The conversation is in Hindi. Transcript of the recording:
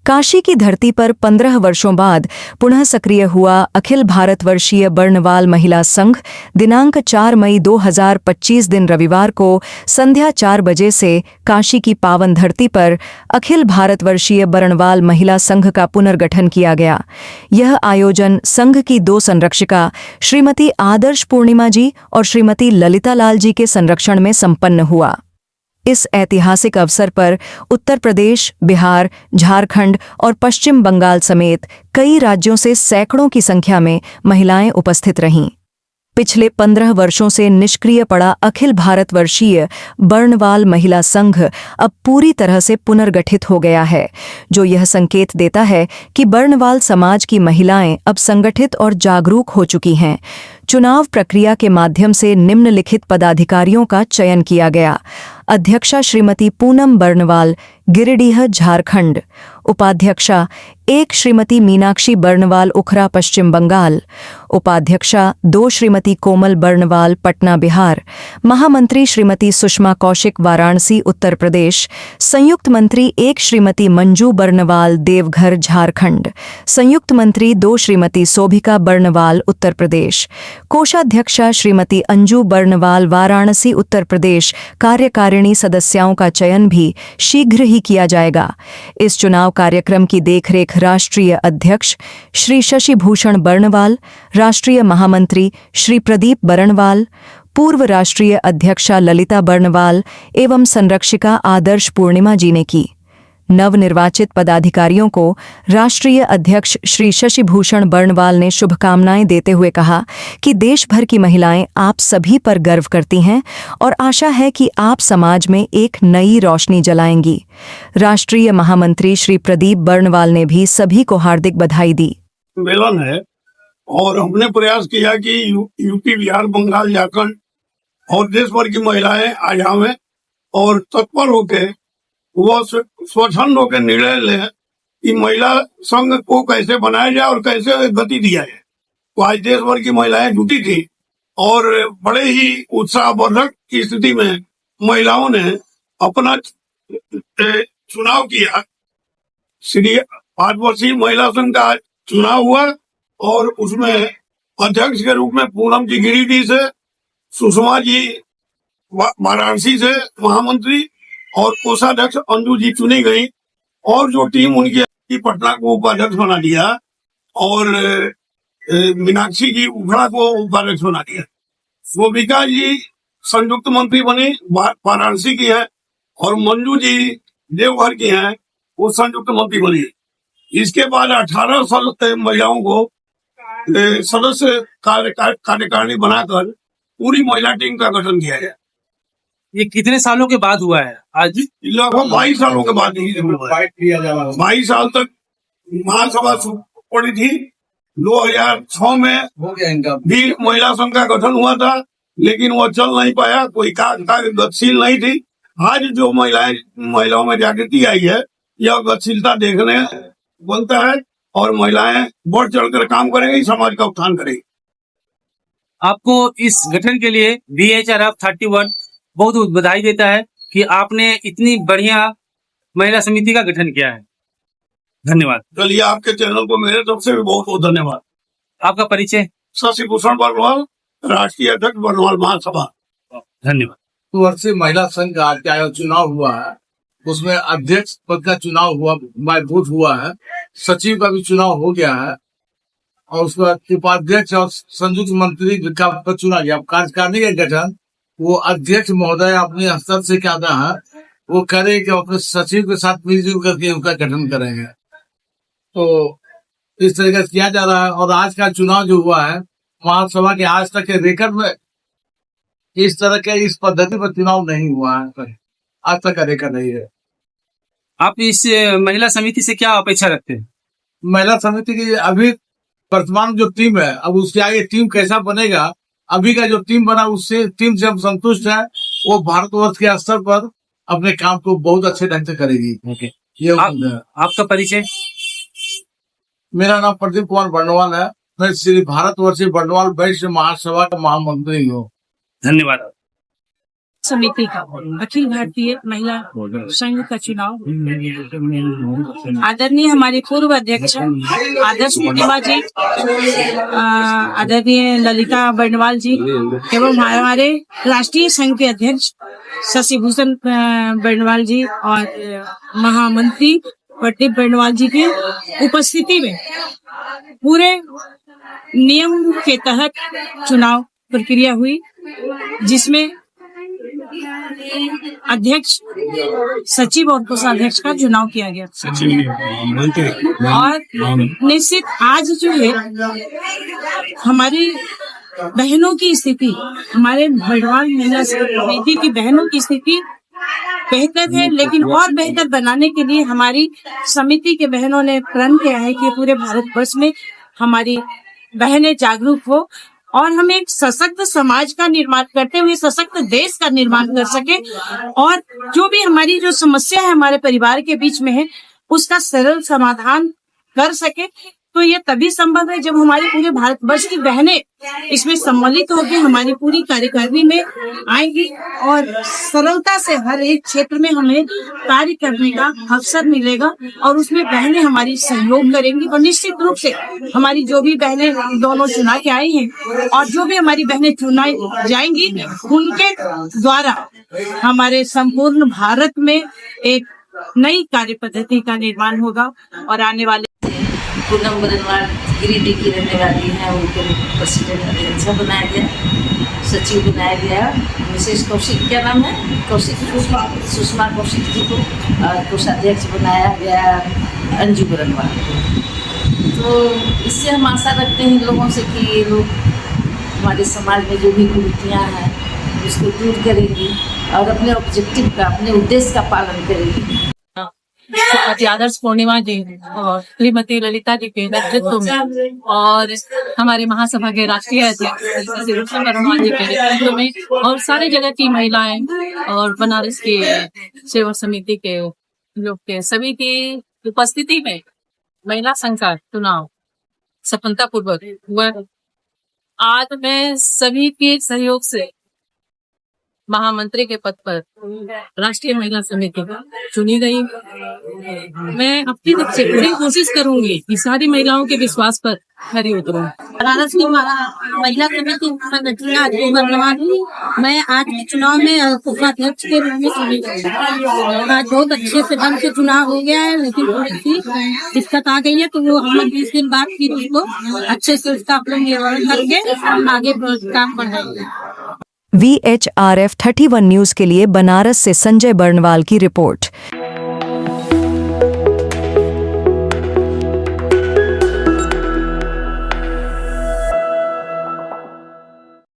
काशी की धरती पर 15 वर्षों बाद पुनः सक्रिय हुआ अखिल भारतवर्षीय बर्नवाल महिला संघ दिनांक 4 मई 2025 दिन रविवार को संध्या 4 बजे से काशी की पावन धरती पर अखिल भारतवर्षीय बर्नवाल महिला संघ का पुनर्गठन किया गया। यह आयोजन संघ की 2 संरक्षिका श्रीमती आदर्श पूर्णिमा जी और श्रीमती ललिता लाल जी के संरक्षण में संपन्न हुआ। इस ऐतिहासिक अवसर पर उत्तर प्रदेश, बिहार, झारखंड और पश्चिम बंगाल समेत कई राज्यों से सैकड़ों की संख्या में महिलाएं उपस्थित रहीं। पिछले 15 वर्षों से निष्क्रिय पड़ा अखिल भारतवर्षीय बर्नवाल महिला संघ अब पूरी तरह से पुनर्गठित हो गया है, जो यह संकेत देता है कि बर्नवाल समाज की महिलाएं अब संगठित और जागरूक हो चुकी हैं। चुनाव प्रक्रिया के माध्यम से निम्नलिखित पदाधिकारियों का चयन किया गया। अध्यक्षा श्रीमती पूनम बर्नवाल, गिरिडीह, झारखंड। उपाध्यक्षा 1 श्रीमती मीनाक्षी बर्नवाल, उखरा, पश्चिम बंगाल। उपाध्यक्षा 2 श्रीमती कोमल बर्नवाल, पटना, बिहार। महामंत्री श्रीमती सुषमा कौशिक, वाराणसी, उत्तर प्रदेश। संयुक्त मंत्री 1 श्रीमती मंजू बर्नवाल, देवघर, झारखंड। संयुक्त मंत्री 2 श्रीमती शोभिका बर्नवाल, उत्तर प्रदेश। कोषाध्यक्षा श्रीमती अंजू बर्नवाल, वाराणसी, उत्तर प्रदेश। कार्यकारिणी सदस्यों का चयन भी शीघ्र ही किया जाएगा। इस चुनाव कार्यक्रम की देखरेख राष्ट्रीय अध्यक्ष श्री शशि भूषण बर्नवाल, राष्ट्रीय महामंत्री श्री प्रदीप बर्नवाल, पूर्व राष्ट्रीय अध्यक्षा ललिता बर्नवाल एवं संरक्षिका आदर्श पूर्णिमा जी ने की। नवनिर्वाचित पदाधिकारियों को राष्ट्रीय अध्यक्ष श्री शशि भूषण बर्नवाल ने शुभकामनाएं देते हुए कहा कि देश भर की महिलाएं आप सभी पर गर्व करती हैं और आशा है कि आप समाज में एक नई रोशनी जलाएंगी। राष्ट्रीय महामंत्री श्री प्रदीप बर्नवाल ने भी सभी को हार्दिक बधाई दी। सम्मेलन है और हमने प्रयास किया कि यूपी, बिहार, बंगाल, झारखंड और देश भर की महिलाएं आ जाएं और तत्पर होकर वह स्वच्छंद होकर निर्णय लें कि महिला संघ को कैसे बनाया जाए और कैसे गति दिया जाए। तो आज देश भर की महिलाएं जुटी थी और बड़े ही उत्साहवर्धक की स्थिति में महिलाओं ने अपना चुनाव किया। श्री भारतवर्षीय महिला संघ का चुनाव हुआ और उसमें अध्यक्ष के रूप में पूनम जी गिरिडीह से, सुषमा जी वाराणसी से महामंत्री और कोषाध्यक्ष अंजू जी चुनी गई और जो टीम उनकी पटना को उपाध्यक्ष बना दिया और मीनाक्षी जी उखड़ा को उपाध्यक्ष बना दिया। शोभिका जी संयुक्त मंत्री बनी, वाराणसी की है, और मंजू जी देवघर की हैं, वो संयुक्त मंत्री बनी। इसके बाद 18 महिलाओं को सदस्य कार्यकारिणी बनाकर पूरी महिला टीम का गठन किया गया। ये कितने सालों के बाद हुआ है? आज लगभग 22 सालों के बाद 22 साल तक महासभा पड़ी थी। 2006 में भी महिला संघ का गठन हुआ था, लेकिन वो चल नहीं पाया, कोई गतिशील नहीं थी। आज जो महिलाओं में जागृति आई है, यह गतिशीलता देखने बनता है और महिलाएं बढ़ चढ़कर काम करेंगी, समाज का उत्थान करेंगी। आपको इस गठन के लिए VHRF 31 बहुत बहुत बधाई देता है कि आपने इतनी बढ़िया महिला समिति का गठन किया है। धन्यवाद। चलिए, आपके चैनल को मेरे तरफ से भी बहुत बहुत धन्यवाद। आपका परिचय? शशि भूषण बर्नवाल, राष्ट्रीय अध्यक्ष बर्नवाल महासभा। धन्यवाद। वर्षीय महिला संघ का चुनाव हुआ है, उसमें अध्यक्ष पद का चुनाव हुआ, वोट हुआ है, सचिव का भी चुनाव हो गया है और उसके बाद उपाध्यक्ष और संयुक्त मंत्री का पद चुना गया। कार्यकारिणी का गठन वो अध्यक्ष महोदय अपने स्तर से क्या है वो करे कि अपने सचिव के साथ मिलजुल करके उनका गठन करेंगे। तो इस तरीके से किया जा रहा है और आज का चुनाव जो हुआ है महासभा के आज तक के रिकॉर्ड में इस तरह के इस पद्धति पर चुनाव नहीं हुआ है, आज तक का रिकॉर्ड नहीं है। आप इस महिला समिति से क्या अपेक्षा रखते हैं? महिला समिति की अभी वर्तमान जो टीम है, अब उसके आगे टीम कैसा बनेगा, अभी का जो टीम बना उससे टीम से हम संतुष्ट है। वो भारतवर्ष के स्तर पर अपने काम को बहुत अच्छे ढंग से करेगी। ये आपका परिचय? मेरा नाम प्रदीप कुमार बर्नवाल है, मैं श्री भारतवर्षीय बर्नवाल वैश्य महासभा का महामंत्री हूँ। धन्यवाद। समिति का अखिल भारतीय महिला संघ का चुनाव आदरणीय हमारे पूर्व अध्यक्ष आदर्श प्रतिमा जी, आदरणीय ललिता बर्णवाल जी एवं हमारे राष्ट्रीय संघ के अध्यक्ष शशि भूषण बर्णवाल जी और महामंत्री प्रदीप बर्णवाल जी की उपस्थिति में पूरे नियम के तहत चुनाव प्रक्रिया हुई, जिसमें अध्यक्ष, सचिव और कोषाध्यक्ष का चुनाव किया गया। और निश्चित आज जो है हमारी बहनों की स्थिति, हमारे भड़वाल महिला समिति की बहनों की स्थिति बेहतर है, लेकिन और बेहतर बनाने के लिए हमारी समिति के बहनों ने प्रण किया है कि पूरे भारतवर्ष में हमारी बहनें जागरूक हो और हम एक सशक्त समाज का निर्माण करते हुए सशक्त देश का निर्माण कर सके, और जो भी हमारी जो समस्या है हमारे परिवार के बीच में है उसका सरल समाधान कर सके। तो ये तभी संभव है जब हमारे पूरे भारतवर्ष की बहनें इसमें सम्मिलित होकर हमारी पूरी कार्यकारिणी में आएंगी और सरलता से हर एक क्षेत्र में हमें कार्य करने का अवसर मिलेगा और उसमें बहनें हमारी सहयोग करेंगी। और निश्चित रूप से हमारी जो भी बहनें दोनों चुना के आई हैं और जो भी हमारी बहनें चुनाई जाएंगी उनके द्वारा हमारे संपूर्ण भारत में एक नई कार्य पद्धति का निर्माण होगा और आने वाले पूनम बरनवाल गिरिडीह की रहने वाली है, उनको प्रेसिडेंट अध्यक्ष बनाया गया, सचिव बनाया गया। मिसेस कौशिक, क्या नाम है, कौशिक, सुषमा कौशिक जी को कोषाध्यक्ष बनाया गया, अंजू बरनवाल को। तो इससे हम आशा रखते हैं लोगों से कि ये लोग हमारे समाज में जो भी कुरीतियाँ हैं उसको दूर करेंगी और अपने ऑब्जेक्टिव का, अपने उद्देश्य का पालन करेंगी। श्रीमती आदर्श पूर्णिमा जी और श्रीमती ललिता जी के नेतृत्व में और हमारे महासभा के राष्ट्रीय अध्यक्ष जी के नेतृत्व में और सारे जगह की महिलाएं और बनारस के सेवा समिति के लोग के सभी की उपस्थिति में महिला संघ का चुनाव सफलतापूर्वक हुआ। आज मैं सभी के सहयोग से महामंत्री के पद पर राष्ट्रीय महिला समिति चुनी गई। मैं अपनी तरफ से पूरी कोशिश करूंगी कि सारी महिलाओं के विश्वास पर खरी उतरूं। बनारस की महिला समिति मैं आज के चुनाव में उपाध्यक्ष के रूप में चुनी गई। आज बहुत अच्छे से ढंग से चुनाव हो गया है, लेकिन थोड़ी सी दिक्कत आ गई है, तो वो हम 20 दिन बाद फिर उसको अच्छे से उसका अपना निर्वहन करके आगे काम बढ़ाएंगे। VHRF 31 न्यूज के लिए बनारस से संजय बर्णवाल की रिपोर्ट।